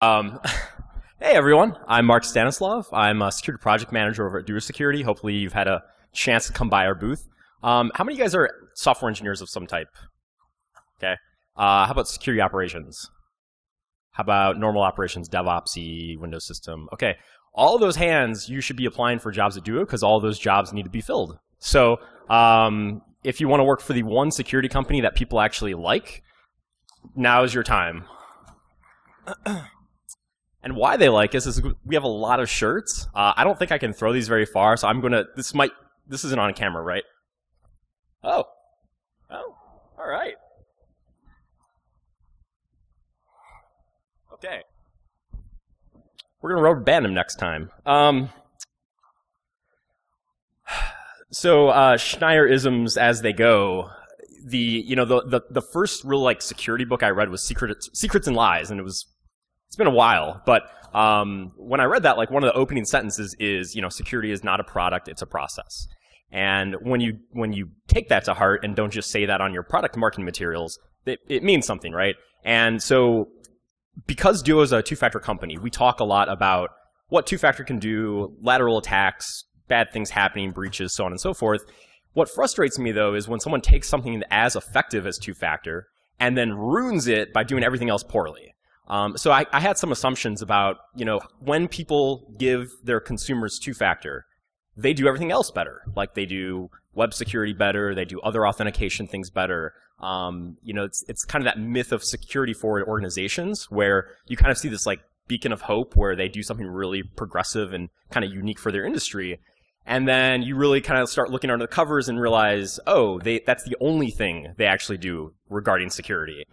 Um, hey everyone, I'm Mark Stanislav. I'm a security project manager over at GrrCON. Hopefully you've had a chance to come by our booth. How many of you guys are software engineers of some type? Okay. How about security operations? How about normal operations, DevOpsy, Windows system? Okay. All of those hands, you should be applying for jobs at Duo because all of those jobs need to be filled. So if you want to work for the one security company that people actually like, now is your time. And why they like us is we have a lot of shirts. I don't think I can throw these very far, so I'm gonna. This isn't on camera, right? Oh, all right. Okay, we're gonna rubber band them next time. So Schneier-isms as they go. The first real security book I read was Secrets and Lies, and it's been a while, but when I read that, one of the opening sentences is, security is not a product, it's a process. And when you take that to heart and don't just say that on your product marketing materials, it means something, right? And so because Duo is a two-factor company, we talk a lot about what two-factor can do, lateral attacks, bad things happening, breaches, so on and so forth. What frustrates me, though, is when someone takes something as effective as two-factor and then ruins it by doing everything else poorly. So I had some assumptions about, when people give their consumers two-factor, they do everything else better. Like they do web security better, they do other authentication things better. It's kind of that myth of security-forward organizations where you kind of see this beacon of hope where they do something really progressive and kind of unique for their industry. And then you really kind of start looking under the covers and realize, oh, that's the only thing they actually do regarding security.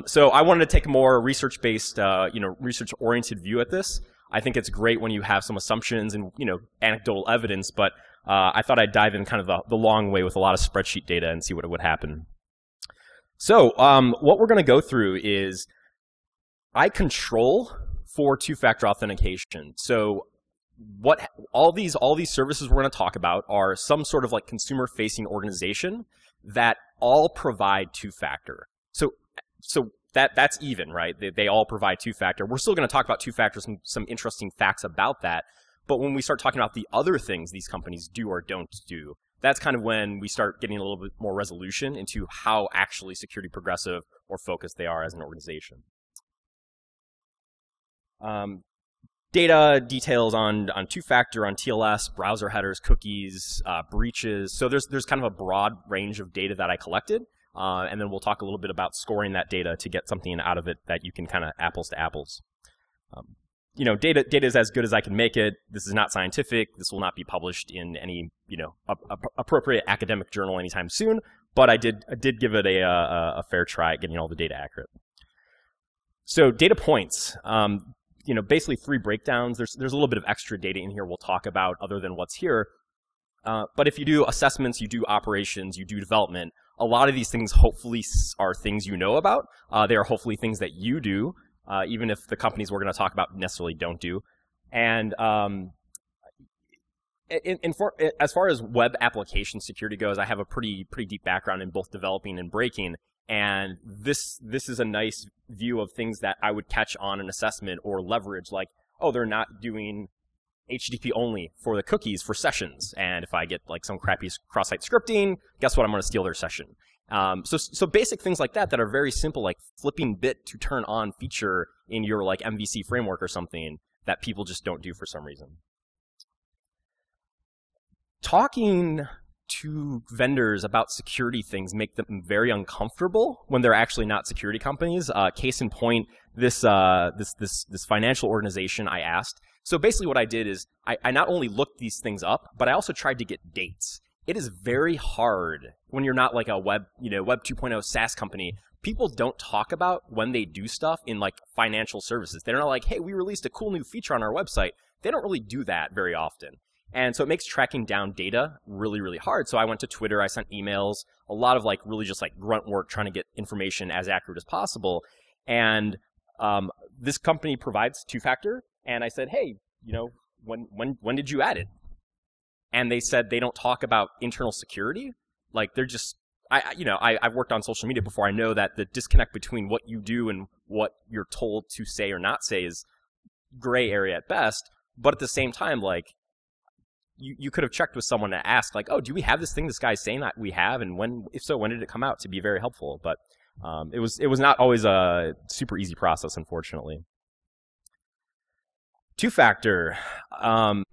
So I wanted to take a more research-based, research-oriented view at this. I think it's great when you have some assumptions and, anecdotal evidence, but I thought I'd dive in kind of the long way with a lot of spreadsheet data and see what would happen. So what we're going to go through is I control for two-factor authentication. So all these services we're going to talk about are some sort of consumer-facing organization that all provide two-factor. So that's even, right? They all provide two-factor. We're still going to talk about two-factor, some interesting facts about that. But when we start talking about the other things these companies do or don't do, that's kind of when we start getting a little bit more resolution into how actually security progressive or focused they are as an organization. Data details on two-factor, on TLS, browser headers, cookies, breaches. So there's kind of a broad range of data that I collected. And then we'll talk a little bit about scoring that data to get something out of it that you can kind of apples to apples. Data is as good as I can make it. This is not scientific. This will not be published in any, appropriate academic journal anytime soon. But I did give it a fair try at getting all the data accurate. So data points. Basically 3 breakdowns. There's a little bit of extra data in here we'll talk about other than what's here. But if you do assessments, you do operations, you do development, a lot of these things hopefully are things you know about. They are hopefully things that you do, even if the companies we're going to talk about necessarily don't do. And as far as web application security goes, I have a pretty deep background in both developing and breaking. And this is a nice view of things that I would catch on an assessment or leverage, like, oh, they're not doing HTTP only for the cookies for sessions. And if I get some crappy cross-site scripting, guess what? I'm going to steal their session. So basic things like that are very simple, like flipping bit to turn on feature in your MVC framework or something that people just don't do for some reason. Talking to vendors about security things make them very uncomfortable when they're actually not security companies. Case in point, this financial organization I asked. So basically what I did is I not only looked these things up, but I also tried to get dates. It is very hard when you're not a web 2.0 SaaS company. People don't talk about when they do stuff in financial services. They're not like, hey, we released a cool new feature on our website. They don't really do that very often. And so it makes tracking down data really, really hard. So I went to Twitter, I sent emails, a lot of really just grunt work trying to get information as accurate as possible. And this company provides two-factor. And I said, hey, when did you add it? And they said they don't talk about internal security. They're just I've worked on social media before. I know that the disconnect between what you do and what you're told to say or not say is gray area at best. But at the same time, like, you could have checked with someone to ask, like, oh, do we have this thing this guy's saying that we have, and if so, when did it come out, to be very helpful. But it was not always a super easy process, unfortunately. Two-factor. How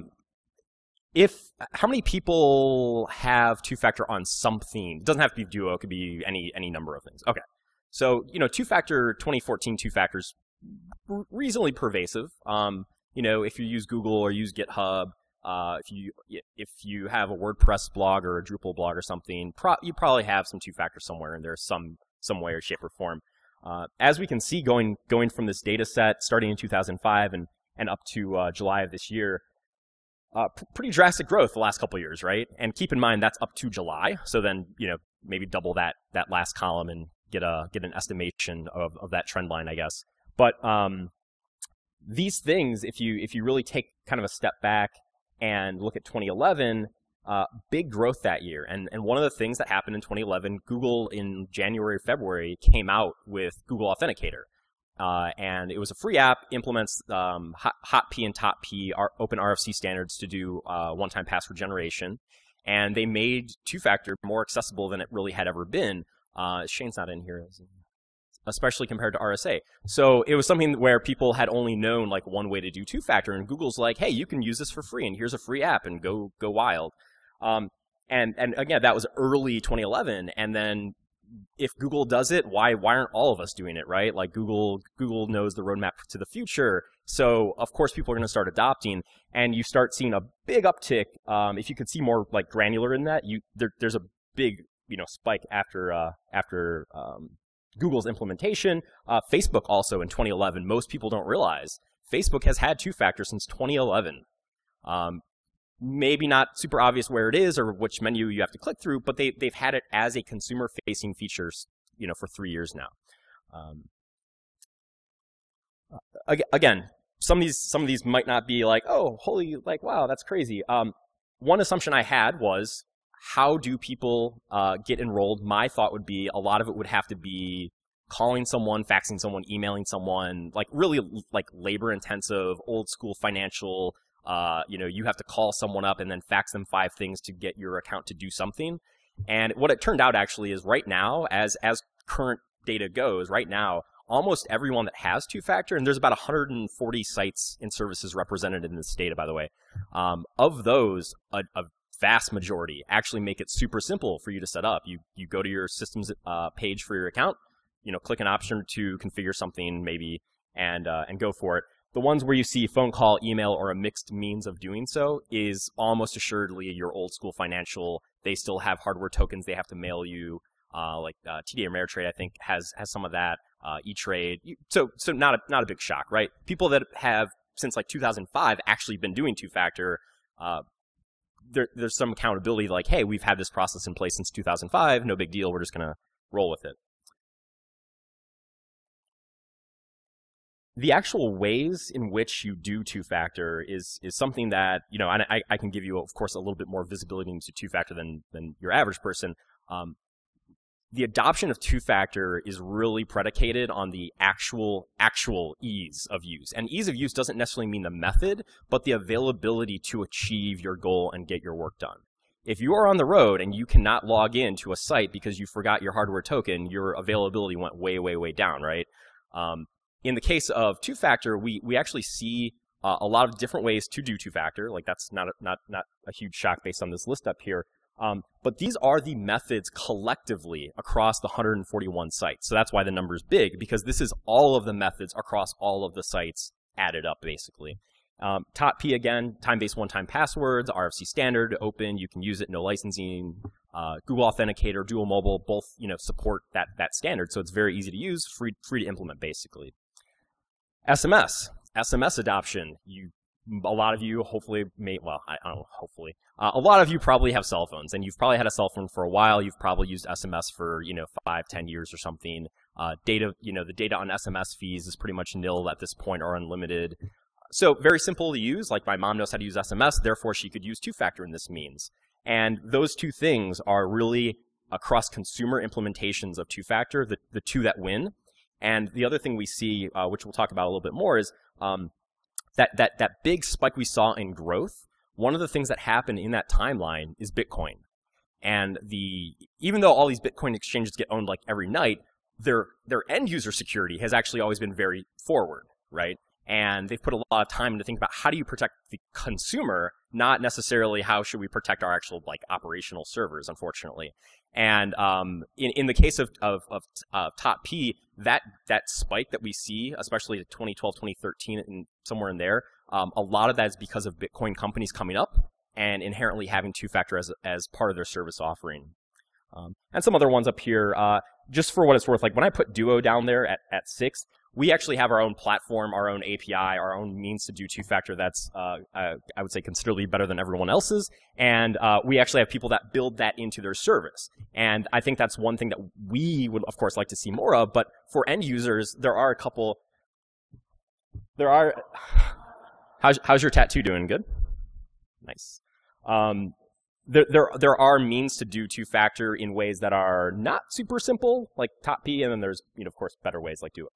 many people have two-factor on something? It doesn't have to be Duo. It could be any number of things. Okay. So, two-factor, 2014 two-factor is reasonably pervasive. If you use Google or use GitHub, if you have a WordPress blog or a Drupal blog or something, you probably have some two-factor somewhere in there, some way or shape or form. As we can see, going from this data set starting in 2005 and up to July of this year, pretty drastic growth the last couple of years, right? And keep in mind that's up to July, so then maybe double that last column and get an estimation of that trend line, I guess. But these things, if you really take kind of a step back and look at 2011, big growth that year. And one of the things that happened in 2011, Google in January or February came out with Google Authenticator. And it was a free app, implements hot P and top P, open RFC standards to do one-time password generation. And they made two-factor more accessible than it really had ever been. Shane's not in here, especially compared to RSA. So it was something where people had only known like one way to do two-factor, and Google's like, hey, you can use this for free, and here's a free app, and go wild. And again, that was early 2011, and then if Google does it, why aren't all of us doing it, right? Like Google knows the roadmap to the future, so of course people are going to start adopting, and you start seeing a big uptick. If you could see more like granular in that, there's a big spike after Google's implementation. Facebook also in 2011. Most people don't realize Facebook has had two-factor since 2011. Maybe not super obvious where it is or which menu you have to click through, but they've had it as a consumer-facing feature, for 3 years now. Again, some of these might not be like, oh, holy, like, wow, that's crazy. One assumption I had was, how do people get enrolled? My thought would be a lot of it would have to be calling someone, faxing someone, emailing someone, like really like labor-intensive, old-school financial. You have to call someone up and then fax them 5 things to get your account to do something. And what it turned out actually is right now, as current data goes, right now, almost everyone that has two-factor, and there's about 140 sites and services represented in this data, by the way, of those, a vast majority actually make it super simple for you to set up. You go to your systems page for your account, click an option to configure something maybe, and go for it. The ones where you see phone call, email, or a mixed means of doing so is almost assuredly your old school financial. They still have hardware tokens they have to mail you, like TD Ameritrade, I think, has some of that, E-Trade. So not a big shock, right? People that have, since like 2005, actually been doing two-factor, there's some accountability like, hey, we've had this process in place since 2005, no big deal, we're just going to roll with it. The actual ways in which you do two-factor is something that, and I can give you, of course, a little bit more visibility into two-factor than your average person. The adoption of two-factor is really predicated on the actual ease of use. And ease of use doesn't necessarily mean the method, but the availability to achieve your goal and get your work done. If you are on the road and you cannot log in to a site because you forgot your hardware token, your availability went way, way, way down, right? In the case of two-factor, we actually see a lot of different ways to do two-factor. Like that's not a huge shock based on this list up here. But these are the methods collectively across the 141 sites. So that's why the number is big, because this is all of the methods across all of the sites added up, basically. Top P, again, time-based one-time passwords, RFC standard, open, you can use it, no licensing. Google Authenticator, Dual Mobile, both support that standard, so it's very easy to use, free to implement, basically. SMS adoption. A lot of you hopefully I don't know, hopefully. A lot of you probably have cell phones, and you've probably had a cell phone for a while. You've probably used SMS for 5, 10 years or something. The data on SMS fees is pretty much nil at this point or unlimited. So very simple to use. Like my mom knows how to use SMS, therefore she could use two-factor in this means. And those two things are really across consumer implementations of two-factor, the two that win. And the other thing we see, which we'll talk about a little bit more, is that big spike we saw in growth. One of the things that happened in that timeline is Bitcoin. And even though all these Bitcoin exchanges get owned like every night, their end user security has actually always been very forward, right? And they've put a lot of time to think about how do you protect the consumer, not necessarily how should we protect our actual like operational servers, unfortunately. And in the case of top P, that spike that we see, especially 2012, 2013, and somewhere in there, a lot of that is because of Bitcoin companies coming up and inherently having two-factor as part of their service offering. And some other ones up here, just for what it's worth, like when I put Duo down there at 6, we actually have our own platform, our own API, our own means to do two-factor that's, I would say, considerably better than everyone else's. And we actually have people that build that into their service. And I think that's one thing that we would, of course, like to see more of. But for end users, there are a couple. How's your tattoo doing? Good? Nice. There are means to do two-factor in ways that are not super simple, like top P, and then there's, of course, better ways like Duo.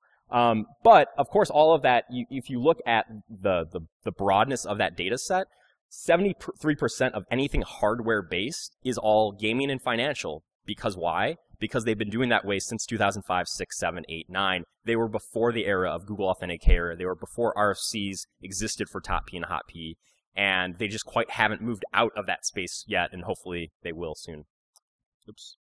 But of course, all of that, if you look at the broadness of that data set, 73% of anything hardware-based is all gaming and financial. Because why? Because they've been doing that way since 2005, 6, 7, 8, 9. They were before the era of Google Authenticator. They were before RFCs existed for top P and hot P. And they just quite haven't moved out of that space yet, and hopefully they will soon. Oops.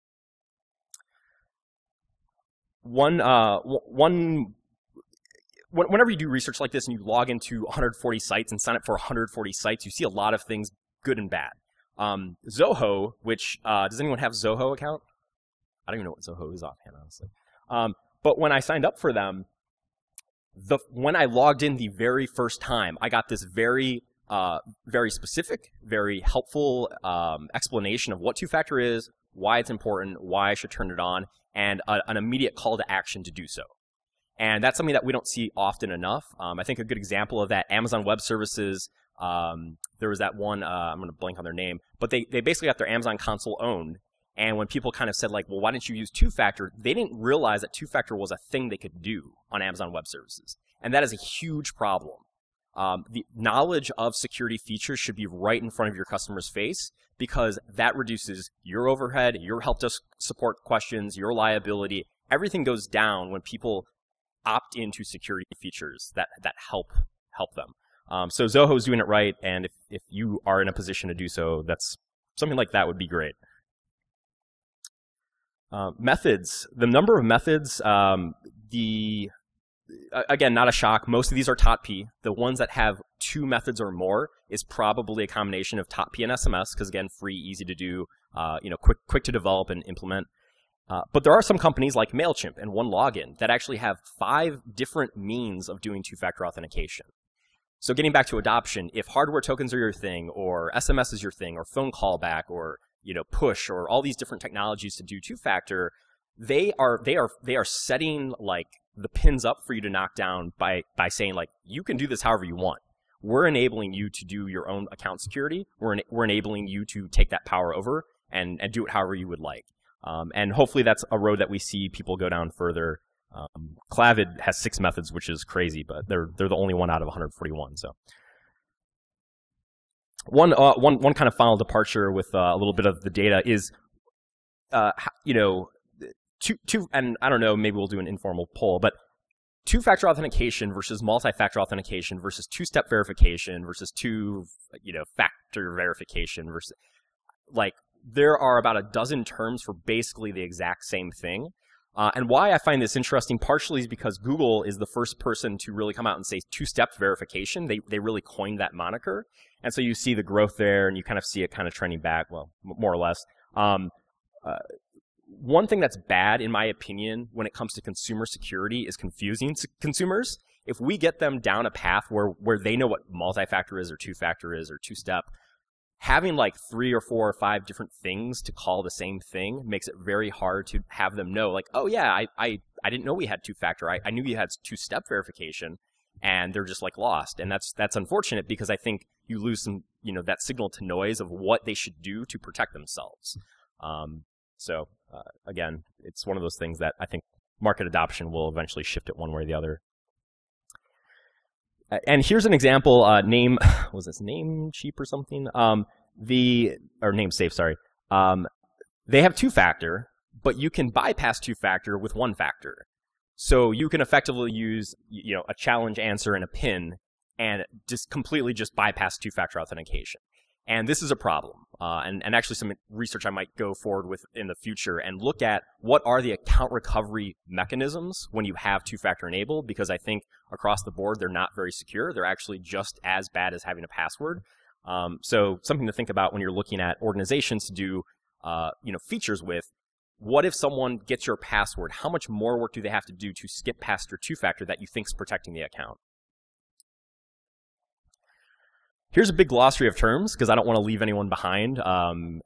Whenever you do research like this and you log into 140 sites and sign up for 140 sites, you see a lot of things, good and bad. Zoho, which, does anyone have Zoho account? I don't even know what Zoho is offhand, honestly. But when I signed up for them, when I logged in the very first time, I got this very specific, very helpful explanation of what two-factor is, why it's important, why I should turn it on, and an immediate call to action to do so. And that's something that we don't see often enough. I think a good example of that, Amazon Web Services, there was that one, I'm going to blank on their name, but they basically got their Amazon console owned. And when people kind of said, like, well, why didn't you use two-factor? They didn't realize that two-factor was a thing they could do on Amazon Web Services. And that is a huge problem. The knowledge of security features should be right in front of your customer's face, because that reduces your overhead, your help desk support questions, your liability. Everything goes down when people opt into security features that help them. So Zoho's doing it right, and if you are in a position to do so, that's something like that would be great. Methods, the number of methods, again, not a shock. Most of these are top P. The ones that have 2 methods or more is probably a combination of top P and SMS, because again, free, easy to do, quick to develop and implement. But there are some companies like MailChimp and OneLogin that actually have 5 different means of doing two-factor authentication. So getting back to adoption, if hardware tokens are your thing, or SMS is your thing, or phone callback, or push, or all these different technologies to do two-factor, they are setting like the pins up for you to knock down by saying, like, you can do this however you want. We're enabling you to do your own account security. We're enabling you to take that power over and do it however you would like. And hopefully that's a road that we see people go down further. Clavid has 6 methods, which is crazy, but they're the only one out of 141. So one kind of final departure with a little bit of the data is, and I don't know, maybe we'll do an informal poll, but two-factor authentication versus multi-factor authentication versus two-step verification versus factor verification versus, like, there are about a dozen terms for basically the exact same thing. And why I find this interesting partially is because Google is the first person to really come out and say two-step verification. They really coined that moniker. And so you see the growth there, and you kind of see it kind of trending back, well, more or less. One thing that's bad, in my opinion, when it comes to consumer security is confusing consumers. If we get them down a path where they know what multi-factor is or two-factor is or two-step, having like 3 or 4 or 5 different things to call the same thing makes it very hard to have them know, like, oh yeah, I didn't know we had two-factor. I knew we had two-step verification, and they're just like lost. And that's unfortunate, because I think you lose some, that signal to noise of what they should do to protect themselves. So again, it's one of those things that I think market adoption will eventually shift it one way or the other. And here's an example. Name was this Namecheap or something? Or NameSafe, sorry. They have two-factor, but you can bypass two-factor with one-factor. So you can effectively use, a challenge answer and a PIN, and just completely just bypass two-factor authentication. And this is a problem. And actually some research I might go forward with in the future and look at what are the account recovery mechanisms when you have two-factor enabled, because I think across the board they're not very secure. They're actually just as bad as having a password. So something to think about when you're looking at organizations to do features with. What if someone gets your password? How much more work do they have to do to skip past your two-factor that you think is protecting the account? Here's a big glossary of terms, because I don't want to leave anyone behind. Assumably,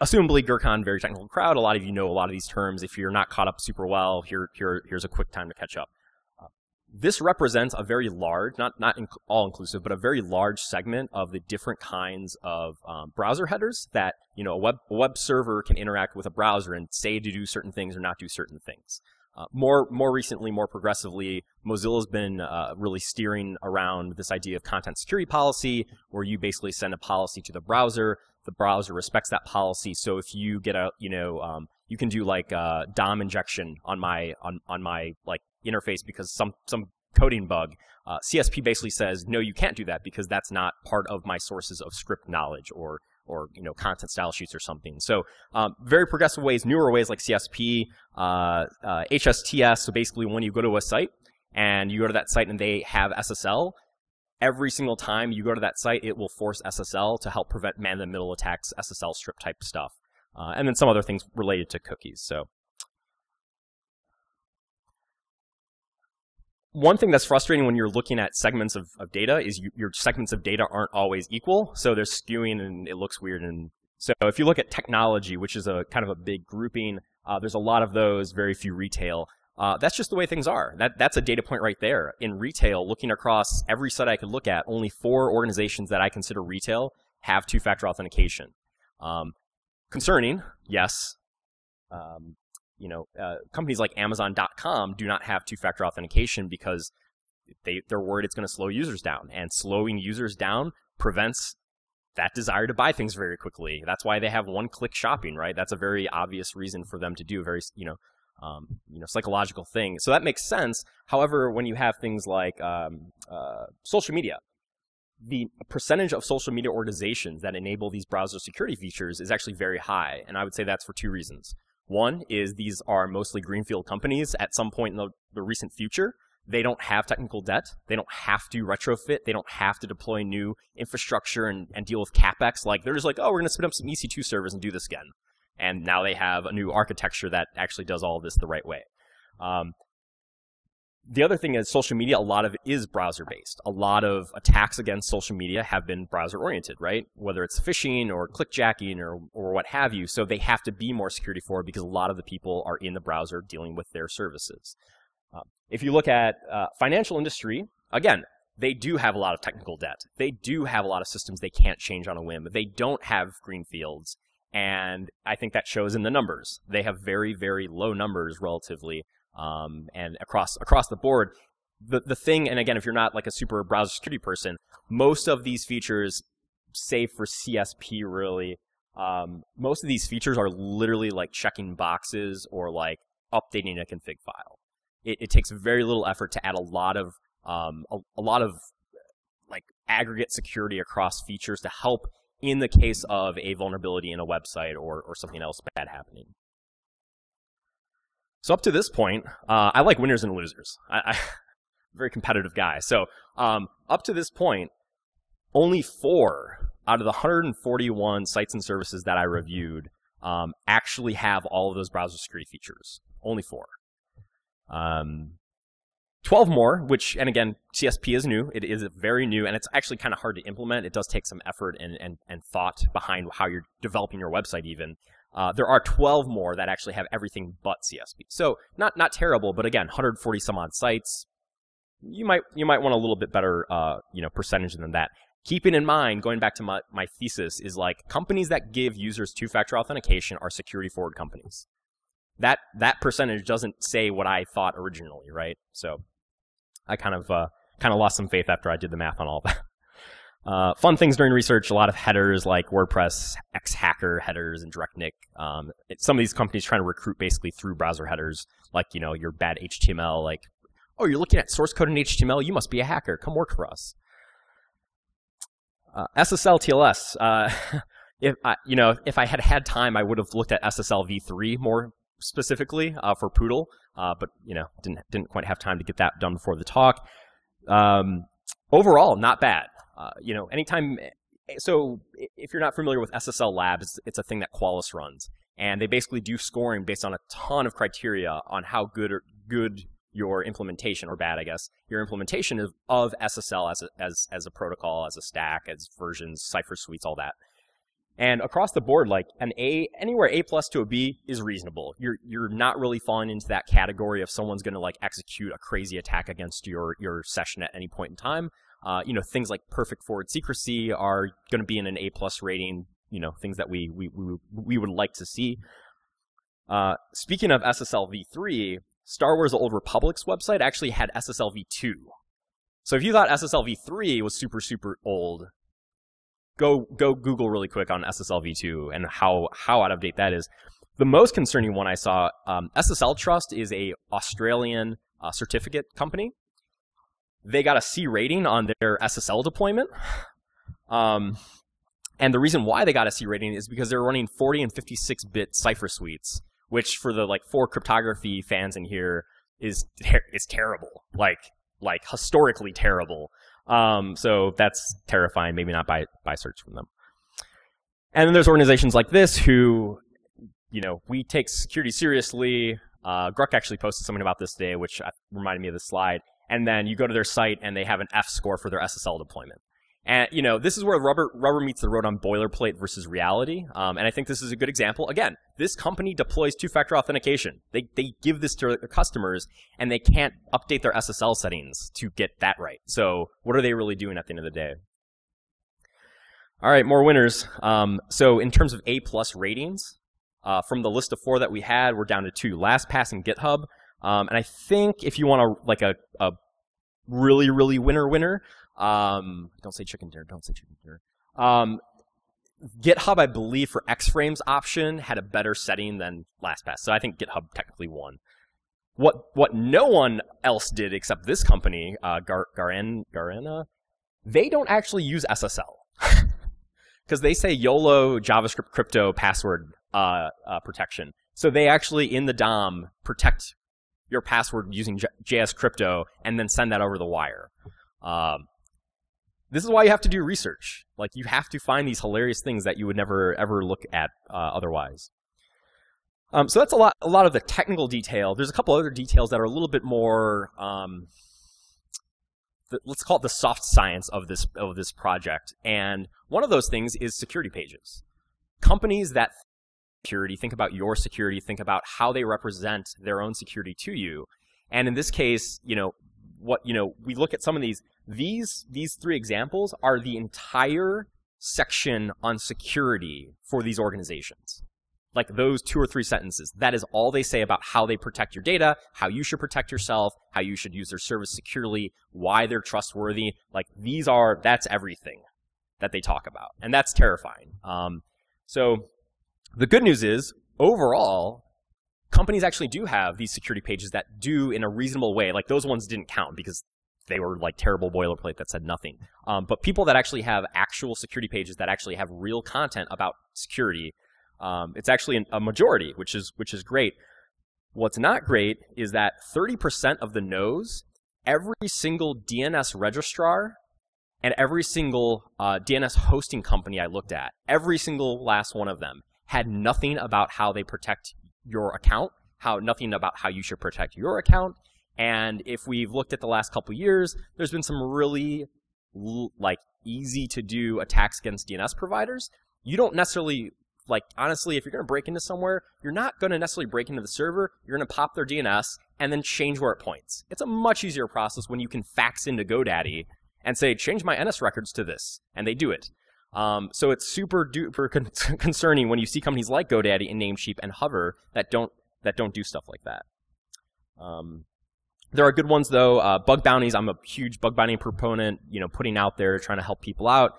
GrrCON, very technical crowd. A lot of you know a lot of these terms. If you're not caught up super well, here's a quick time to catch up. This represents a very large, not all-inclusive, but a very large segment of the different kinds of browser headers that a web server can interact with a browser and say to do certain things or not do certain things. More recently, more progressively, Mozilla's been really steering around this idea of content security policy, where you basically send a policy to the browser respects that policy. So if you get you can do like DOM injection on my like interface because some coding bug. CSP basically says no, you can't do that because that's not part of my sources of script knowledge or content style sheets or something. So very progressive ways, newer ways like CSP, HSTS. So basically when you go to a site and you go to that site and they have SSL, every single time you go to that site, it will force SSL to help prevent man-in-the-middle attacks, SSL strip type stuff. And then some other things related to cookies. So one thing that's frustrating when you're looking at segments of data is your segments of data aren't always equal. So there's skewing and it looks weird. And so if you look at technology, which is a kind of a big grouping, there's a lot of those, very few retail. That's just the way things are. That's a data point right there. In retail, looking across every site I could look at, only 4 organizations that I consider retail have two-factor authentication. Concerning, yes. Companies like Amazon.com do not have two-factor authentication because they're worried it's going to slow users down. And slowing users down prevents that desire to buy things very quickly. That's why they have one-click shopping, right? That's a very obvious reason for them to do a very, psychological thing. So that makes sense. However, when you have things like social media, the percentage of social media organizations that enable these browser security features is actually very high. And I would say that's for 2 reasons. One is these are mostly greenfield companies. At some point in the recent future, they don't have technical debt. They don't have to retrofit. They don't have to deploy new infrastructure and deal with CapEx. Like, they're just like, oh, we're going to spin up some EC2 servers and do this again. And now they have a new architecture that actually does all of this the right way. The other thing is social media, a lot of it is browser-based. A lot of attacks against social media have been browser-oriented, right? Whether it's phishing or clickjacking or what have you. So they have to be more security forward because a lot of the people are in the browser dealing with their services. If you look at financial industry, again, they do have a lot of technical debt. They do have a lot of systems they can't change on a whim. They don't have greenfields. And I think that shows in the numbers. They have very, very low numbers relatively. And across the board, the thing, and again, if you're not like a super browser security person, most of these features, save for CSP really, most of these features are literally like checking boxes or like updating a config file. It takes very little effort to add a lot of like aggregate security across features to help in the case of a vulnerability in a website or something else bad happening. So up to this point, I like winners and losers. I'm a very competitive guy. So up to this point, only 4 out of the 141 sites and services that I reviewed actually have all of those browser security features. Only 4. 12 more, which, and again, CSP is new. It is very new, and it's actually kind of hard to implement. It does take some effort and thought behind how you're developing your website even. There are 12 more that actually have everything but CSP. So not terrible, but again, 140 some odd sites. You might want a little bit better, percentage than that. keeping in mind, going back to my thesis, is like companies that give users two-factor authentication are security-forward companies. That percentage doesn't say what I thought originally, right? So I kind of lost some faith after I did the math on all that. Fun things during research, a lot of headers like WordPress, X-Hacker headers, and DirectNick. Some of these companies trying to recruit basically through browser headers, like, you know, your bad HTML, like, oh, you're looking at source code in HTML, you must be a hacker, come work for us. SSL TLS. If I had time, I would have looked at SSL v3 more specifically for Poodle, but didn't quite have time to get that done before the talk. Overall, not bad. Anytime. So if you're not familiar with SSL Labs, it's a thing that Qualys runs, and they basically do scoring based on a ton of criteria on how good your implementation, or bad, I guess, your implementation of SSL as a protocol, as a stack, as versions, cipher suites, all that. And across the board, like anywhere A+ to a B is reasonable. You're not really falling into that category of someone's going to like execute a crazy attack against your session at any point in time. Things like perfect forward secrecy are going to be in an A+ rating. Things that we would like to see. Speaking of SSL v3, Star Wars: The Old Republic's website actually had SSL v2. So if you thought SSL v3 was super, super old, go Google really quick on SSL v2 and how out of date that is. The most concerning one I saw, SSL Trust is a Australian certificate company. They got a C rating on their SSL deployment. And the reason why they got a C rating is because they're running 40 and 56-bit cipher suites, which for the 4 cryptography fans in here is terrible, like historically terrible. So that's terrifying. Maybe not buy search from them. And then there's organizations like this who, we take security seriously. GrrCON actually posted something about this today, which reminded me of this slide. And then you go to their site and they have an F score for their SSL deployment. And, this is where rubber meets the road on boilerplate versus reality. And I think this is a good example. Again, this company deploys two-factor authentication. They give this to their customers, and they can't update their SSL settings to get that right. So what are they really doing at the end of the day? All right, more winners. So in terms of A+ ratings, from the list of 4 that we had, we're down to 2. LastPass and GitHub. And I think if you want a really, really winner, don't say chicken dinner. Don't say chicken dinner. GitHub, I believe, for X-Frames option had a better setting than LastPass. So I think GitHub technically won. What no one else did except this company, GrrCON, they don't actually use SSL. Because they say YOLO JavaScript crypto password protection. So they actually, in the DOM, protect your password using JS crypto and then send that over the wire. This is why you have to do research. Like, you have to find these hilarious things that you would never, ever look at otherwise. So that's a lot of the technical detail. There's a couple other details that are a little bit more, let's call it the soft science of this project. And one of those things is security pages. Companies that think about your security, think about how they represent their own security to you. And in this case, we look at some of these 3 examples are the entire section on security for these organizations. Like those 2 or 3 sentences. That is all they say about how they protect your data, how you should protect yourself, how you should use their service securely, why they're trustworthy. Like that's everything that they talk about. And that's terrifying. So the good news is, overall, companies actually do have these security pages that do in a reasonable way. Like those ones didn't count because they were like terrible boilerplate that said nothing. But people that actually have actual security pages that actually have real content about security, it's actually a majority, which is great. What's not great is that 30% of the no's, every single DNS registrar and every single DNS hosting company I looked at, every single last one of them, had nothing about how they protect your account, nothing about how you should protect your account. And if we've looked at the last couple years, there's been some really easy to do attacks against DNS providers. You don't necessarily, honestly, if you're going to break into somewhere, you're not going to necessarily break into the server. You're going to pop their DNS and then change where it points. It's a much easier process when you can fax into GoDaddy and say, change my NS records to this, and they do it. So it's super duper concerning when you see companies like GoDaddy and Namecheap and Hover that don't do stuff like that. There are good ones though. Bug bounties. I'm a huge bug bounty proponent. Putting out there, trying to help people out.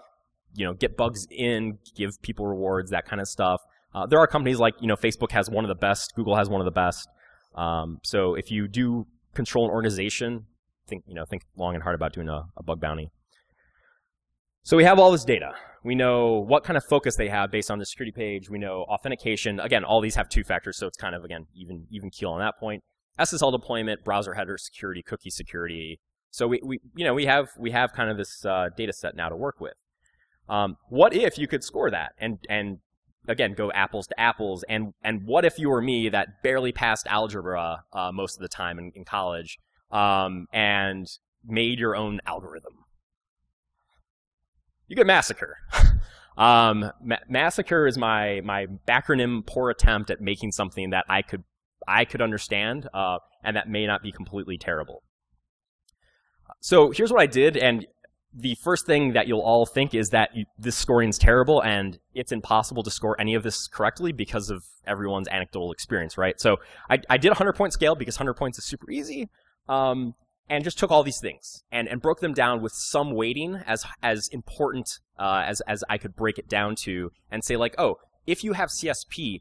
Get bugs in, give people rewards, that kind of stuff. There are companies like Facebook has one of the best. Google has one of the best. So if you do control an organization, think long and hard about doing a bug bounty. So we have all this data. We know what kind of focus they have based on the security page. We know authentication. Again, all these have two factors, so it's kind of, again, even keel on that point. SSL deployment, browser header security, cookie security. So we have kind of this data set now to work with. What if you could score that and again go apples to apples? And what if you were me that barely passed algebra most of the time in college and made your own algorithm? You get MASSACRE. MASSACRE is my backronym poor attempt at making something that I could understand, and that may not be completely terrible. So here's what I did, and the first thing that you'll all think is that this scoring is terrible, and it's impossible to score any of this correctly because of everyone's anecdotal experience, right? So I did a 100-point scale because 100 points is super easy. And just took all these things and broke them down with some weighting as important as I could break it down to, and say like, oh, if you have CSP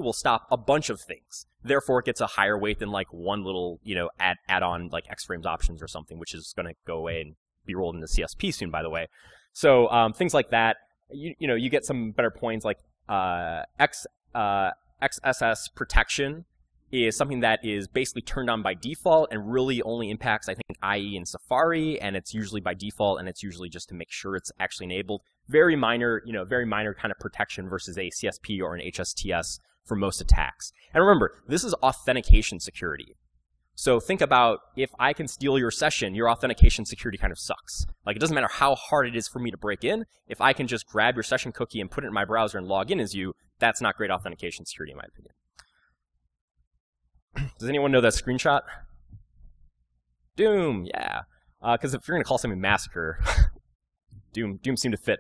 will stop a bunch of things. Therefore, it gets a higher weight than like one little add-on like X-frames options or something, which is going to go away and be rolled into CSP soon, by the way. So things like that. You get some better points like XSS protection is something that is basically turned on by default and really only impacts, I think, IE and Safari, and it's usually by default, and it's usually just to make sure it's actually enabled. Very minor kind of protection versus a CSP or an HSTS for most attacks. And remember, this is authentication security. So think about, if I can steal your session, your authentication security kind of sucks. Like, it doesn't matter how hard it is for me to break in. If I can just grab your session cookie and put it in my browser and log in as you, that's not great authentication security in my opinion. Does anyone know that screenshot? Doom, yeah. Because if you're going to call something MASSACRE, Doom seemed to fit.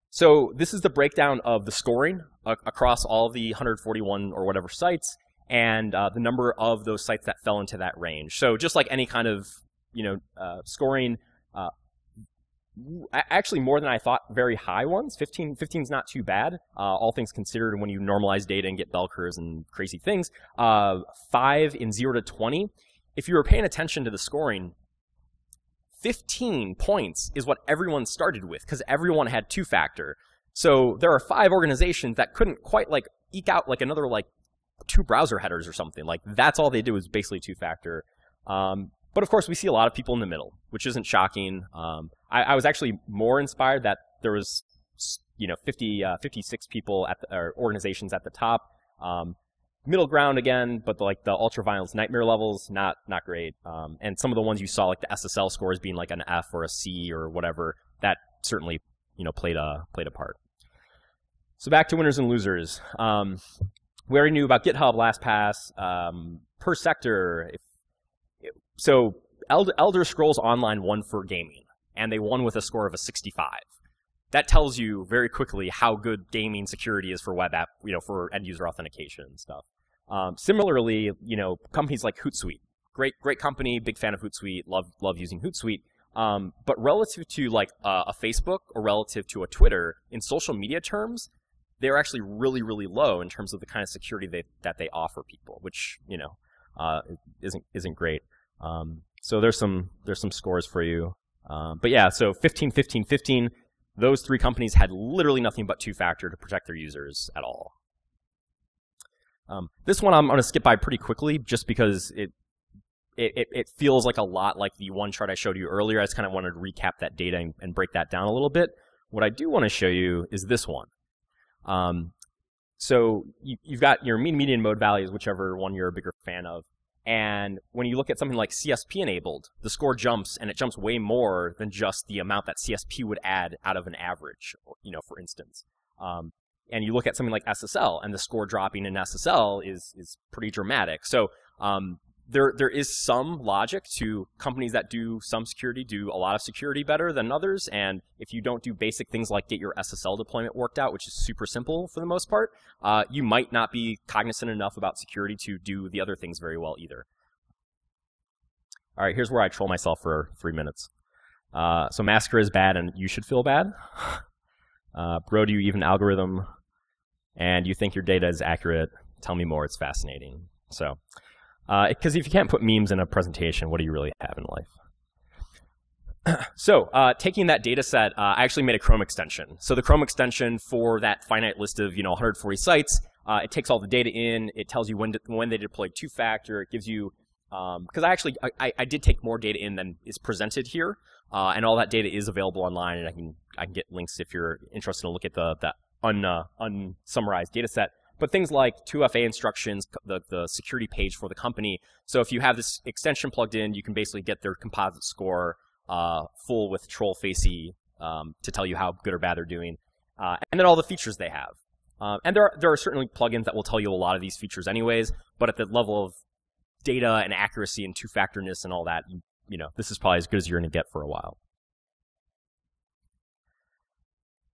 So this is the breakdown of the scoring across all the 141 or whatever sites, and the number of those sites that fell into that range. So just like any kind of scoring, actually more than I thought, very high ones. 15 is not too bad, all things considered, when you normalize data and get bell curves and crazy things. 5 in 0 to 20. If you were paying attention to the scoring, 15 points is what everyone started with, because everyone had two-factor. So there are 5 organizations that couldn't quite like eke out like another like 2 browser headers or something. Like, that's all they did was basically two-factor. But of course, we see a lot of people in the middle, which isn't shocking. I was actually more inspired that there was, 56 people or organizations at the top. Middle ground again, but like the ultra-violence nightmare levels, not great. And some of the ones you saw, like the SSL scores being like an F or a C or whatever, that certainly, played a part. So back to winners and losers. We already knew about GitHub, LastPass, per sector. So Elder Scrolls Online won for gaming, and they won with a score of a 65. That tells you very quickly how good gaming security is for web app, for end user authentication and stuff. Similarly, companies like Hootsuite, great company, big fan of Hootsuite, love using Hootsuite. But relative to like a Facebook or relative to a Twitter, in social media terms, they're actually really, really low in terms of the kind of security that they offer people, which isn't great. So there's some scores for you. But yeah, so 15, 15, 15. Those 3 companies had literally nothing but two-factor to protect their users at all. This one I'm going to skip by pretty quickly, just because it feels like a lot like the one chart I showed you earlier. I just kind of wanted to recap that data and break that down a little bit. What I do want to show you is this one. So you've got your mean, median, mode values, whichever one you're a bigger fan of. And when you look at something like CSP enabled, the score jumps, and it jumps way more than just the amount that CSP would add out of an average, for instance. And you look at something like SSL, and the score dropping in SSL is pretty dramatic. So there is some logic to companies that do some security do a lot of security better than others, and if you don't do basic things like get your SSL deployment worked out, which is super simple for the most part, you might not be cognizant enough about security to do the other things very well either. All right, here's where I troll myself for 3 minutes. So MASSACRE is bad and you should feel bad. Bro, do you even algorithm? And you think your data is accurate? Tell me more, it's fascinating. So. Because if you can't put memes in a presentation, what do you really have in life? So, taking that data set, I actually made a Chrome extension. So the Chrome extension for that finite list of 140 sites, it takes all the data in, it tells you when they deployed two-factor, it gives you, because I did take more data in than is presented here, and all that data is available online, and I can get links if you're interested to look at the unsummarized data set. But things like 2FA instructions, the security page for the company. So if you have this extension plugged in, you can basically get their composite score full with troll facey to tell you how good or bad they're doing. And then all the features they have. And there are certainly plugins that will tell you a lot of these features anyways, but at the level of data and accuracy and two-factorness and all that, this is probably as good as you're going to get for a while.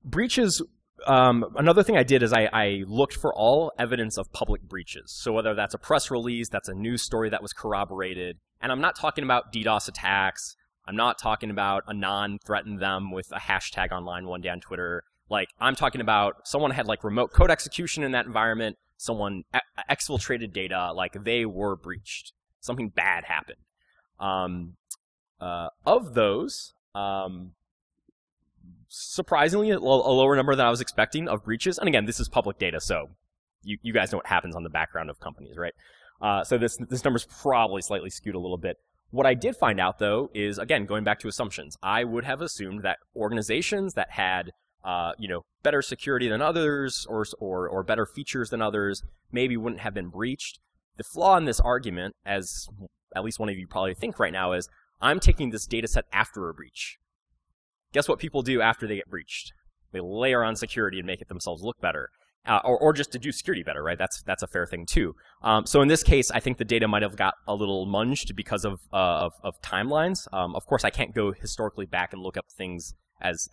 Breaches. Another thing I did is I looked for all evidence of public breaches. So whether that's a press release, that's a news story that was corroborated, and I'm not talking about DDoS attacks, I'm not talking about Anon threatened them with a hashtag online one day on Twitter. Like, I'm talking about someone had like remote code execution in that environment, someone exfiltrated data, like they were breached. Something bad happened. Of those, surprisingly, a lower number than I was expecting of breaches. And again, this is public data, so you guys know what happens on the background of companies, right? So this number's probably slightly skewed a little bit. What I did find out, though, is, again, going back to assumptions. I would have assumed that organizations that had, better security than others or better features than others maybe wouldn't have been breached. The flaw in this argument, as at least one of you probably think right now, is I'm taking this data set after a breach. Guess what people do after they get breached? They layer on security and make it themselves look better, or just to do security better, right? That's a fair thing too. So in this case, I think the data might have got a little munged because of timelines. Of course, I can't go historically back and look up things as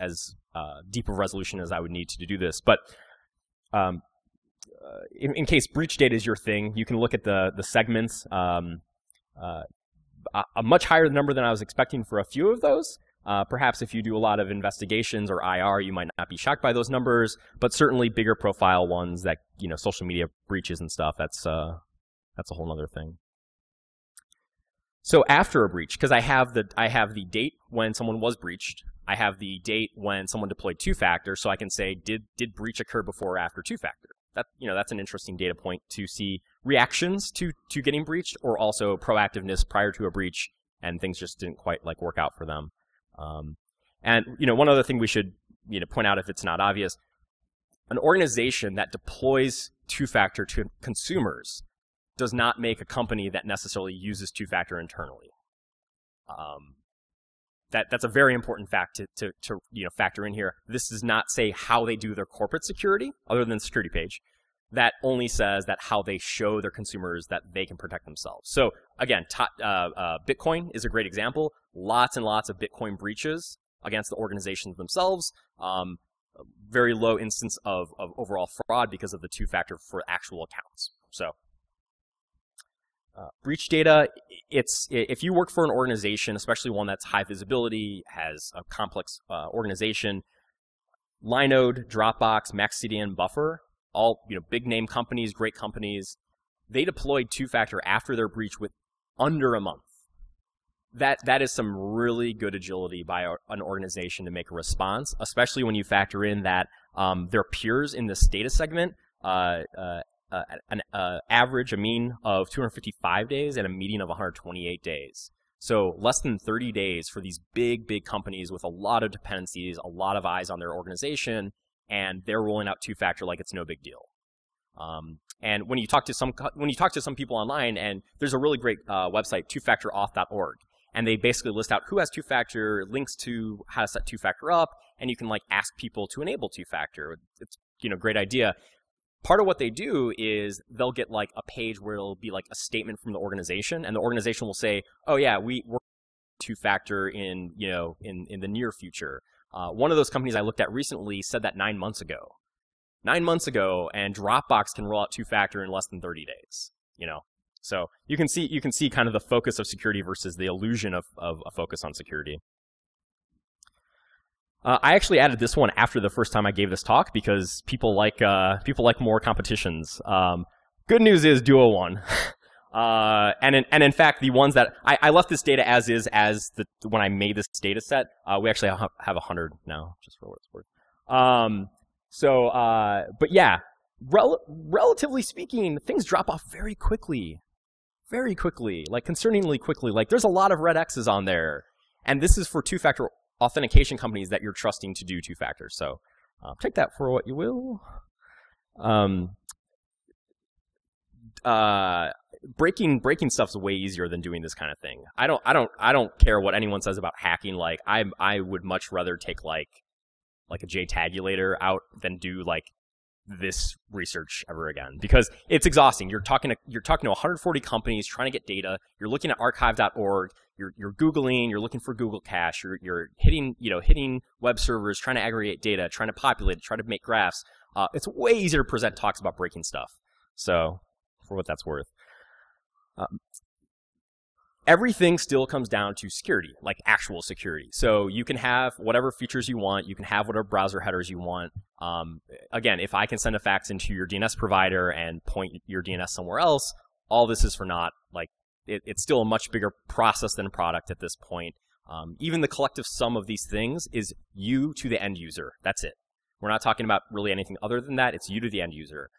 deep of resolution as I would need to do this. But in case breach data is your thing, you can look at the segments. A much higher number than I was expecting for a few of those. Perhaps if you do a lot of investigations or IR, you might not be shocked by those numbers, but certainly bigger profile ones that, social media breaches and stuff, that's a whole other thing. So after a breach, because I have the date when someone was breached, I have the date when someone deployed two-factor, so I can say, did breach occur before or after two-factor? That's an interesting data point to see reactions to getting breached, or also proactiveness prior to a breach, and things just didn't quite work out for them. And one other thing we should point out if it's not obvious, an organization that deploys two-factor to consumers does not make a company that necessarily uses two-factor internally. That's a very important fact to factor in here. This does not say how they do their corporate security, other than the security page. That only says that how they show their consumers that they can protect themselves. So again, Bitcoin is a great example. Lots and lots of Bitcoin breaches against the organizations themselves. Very low instance of overall fraud because of the two-factor for actual accounts. So breach data, if you work for an organization, especially one that's high visibility, has a complex organization, Linode, Dropbox, MaxCDN, Buffer, all big name companies, great companies, they deployed two-factor after their breach with under a month. That is some really good agility by an organization to make a response, especially when you factor in that their peers in this data segment average a mean of 255 days and a median of 128 days. So less than 30 days for these big companies with a lot of dependencies, a lot of eyes on their organization, and they're rolling out two-factor like it's no big deal. And when you talk to some people online, and there's a really great website, twofactorauth.org, and they basically list out who has two-factor, links to how to set two-factor up, and you can ask people to enable two-factor. It's great idea. part of what they do is they'll get like a page where it'll be like a statement from the organization, and the organization will say, oh yeah, we're two-factor in, you know, in the near future. One of those companies I looked at recently said that 9 months ago. 9 months ago, and Dropbox can roll out two-factor in less than 30 days, you know. So you can see kind of the focus of security versus the illusion of a focus on security. I actually added this one after the first time I gave this talk because people like more competitions. Good news is Duo won. And in fact, the ones that I left this data as is when I made this data set. We actually have 100 now, just for what it's worth. But yeah, relatively speaking, things drop off very quickly, like concerningly quickly. Like there's a lot of red X's on there, and this is for two-factor authentication companies that you're trusting to do two-factor. So take that for what you will. Breaking stuff's way easier than doing this kind of thing. I don't care what anyone says about hacking. Like I would much rather take like a JTagulator out than do like this research ever again, because it's exhausting. You're talking to 140 companies trying to get data. You're looking at archive.org. You're Googling. You're looking for Google Cache. You're hitting web servers, trying to aggregate data, trying to populate it, trying to make graphs. It's way easier to present talks about breaking stuff. So for what that's worth. Everything still comes down to security, like actual security. So you can have whatever features you want. You can have whatever browser headers you want. Again, if I can send a fax into your DNS provider and point your DNS somewhere else, all this is for naught. Like it's still a much bigger process than a product at this point. Even the collective sum of these things is you to the end user. That's it. We're not talking about really anything other than that. It's you to the end user.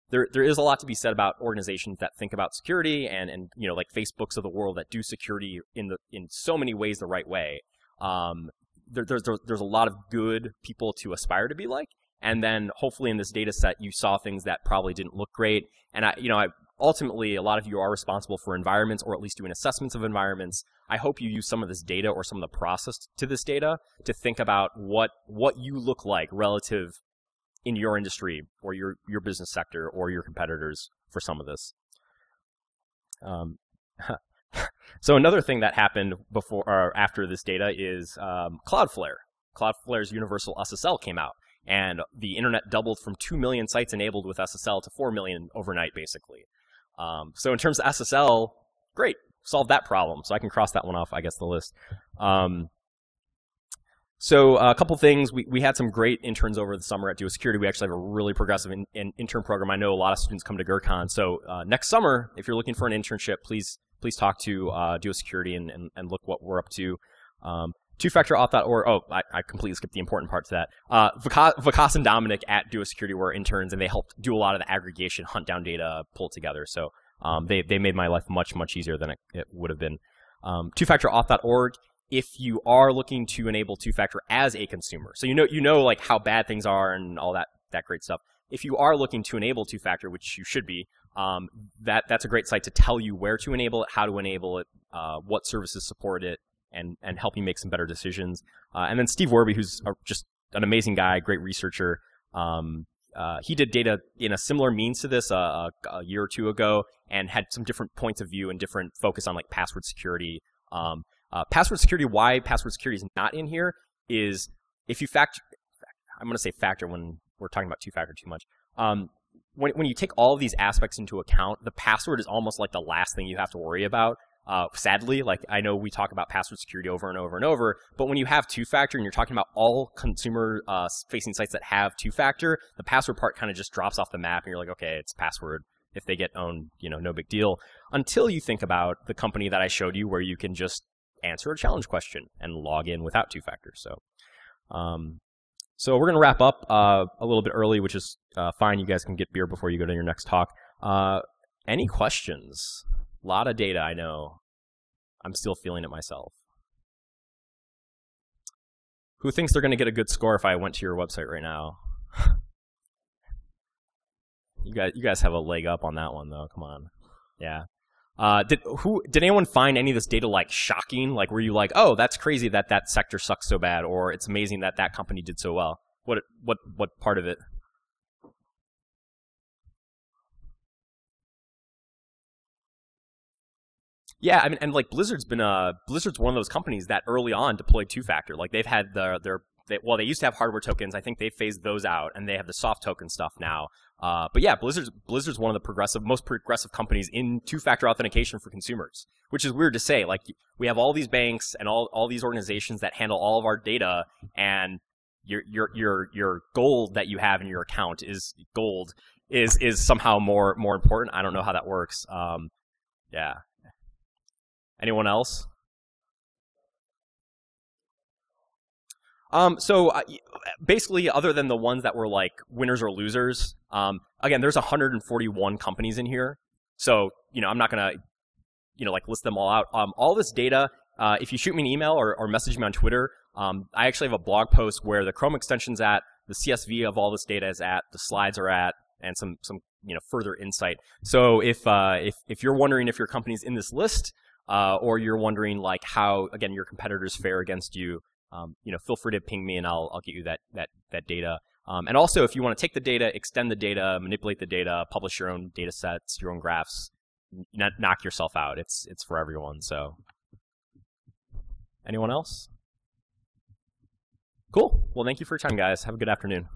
There is a lot to be said about organizations that think about security and you know, like Facebooks of the world that do security in so many ways the right way. There's a lot of good people to aspire to be like, and then hopefully in this data set you saw things that probably didn't look great. And ultimately a lot of you are responsible for environments, or at least doing assessments of environments. I hope you use some of this data or some of the process to this data to think about what you look like relative in your industry or your business sector or your competitors for some of this. So another thing that happened before or after this data is Cloudflare. Cloudflare's Universal SSL came out, and the internet doubled from 2 million sites enabled with SSL to 4 million overnight, basically. So in terms of SSL, great, solved that problem. So I can cross that one off, I guess, the list. So a couple things. We had some great interns over the summer at Duo Security. We actually have a really progressive intern program. I know a lot of students come to GrrCON. So next summer, if you're looking for an internship, please talk to Duo Security and look what we're up to. Two-factorauth.org. Oh, I completely skipped the important part to that. Vikas and Dominic at Duo Security were interns, and they helped do a lot of the aggregation, hunt down data, pull it together. So they made my life much easier than it would have been. Two-factorauth.org. If you are looking to enable two-factor as a consumer, so you know like how bad things are and all that great stuff. If you are looking to enable two-factor, which you should be, that's a great site to tell you where to enable it, how to enable it, what services support it, and help you make some better decisions. And then Steve Werby, who's just an amazing guy, great researcher. He did data in a similar means to this a year or two ago, and had some different points of view and different focus on like password security. Password security, why password security is not in here is if you I'm going to say factor when we're talking about two-factor too much. When you take all of these aspects into account, the password is almost like the last thing you have to worry about. Sadly, like I know we talk about password security over and over and over, but when you have two-factor and you're talking about all consumer facing sites that have two-factor, the password part kind of just drops off the map, and you're like, okay, it's password. If they get owned, no big deal. Until you think about the company that I showed you, where you can just answer a challenge question and log in without two-factor. So we're going to wrap up a little bit early, which is fine. You guys can get beer before you go to your next talk. Any questions? A lot of data, I know. I'm still feeling it myself. Who thinks they're going to get a good score if I went to your website right now? You guys have a leg up on that one, though. Come on. Yeah. Did anyone find any of this data like shocking? Like, were you like, oh, that's crazy that sector sucks so bad, or it's amazing that company did so well? What part of it? Yeah, I mean, and like Blizzard's one of those companies that early on deployed two-factor. Like they've had they used to have hardware tokens. I think they phased those out, and they have the soft token stuff now. But yeah, Blizzard's one of the most progressive companies in two-factor authentication for consumers, which is weird to say. Like we have all these banks and all these organizations that handle all of our data, and your gold that you have in your account is somehow more important. I don't know how that works. Yeah. Anyone else? So basically, other than the ones that were like winners or losers, again, there's 141 companies in here. So, I'm not gonna, like list them all out. All this data, if you shoot me an email or message me on Twitter, I actually have a blog post where the Chrome extension's at, the CSV of all this data is at, the slides are at, and some further insight. So if you're wondering if your company's in this list, or you're wondering like how, again, your competitors fare against you, feel free to ping me and I'll get you that data. And also, if you want to take the data, extend the data, manipulate the data, publish your own data sets, your own graphs, knock yourself out. It's for everyone. So, anyone else? Cool. Well, thank you for your time, guys. Have a good afternoon.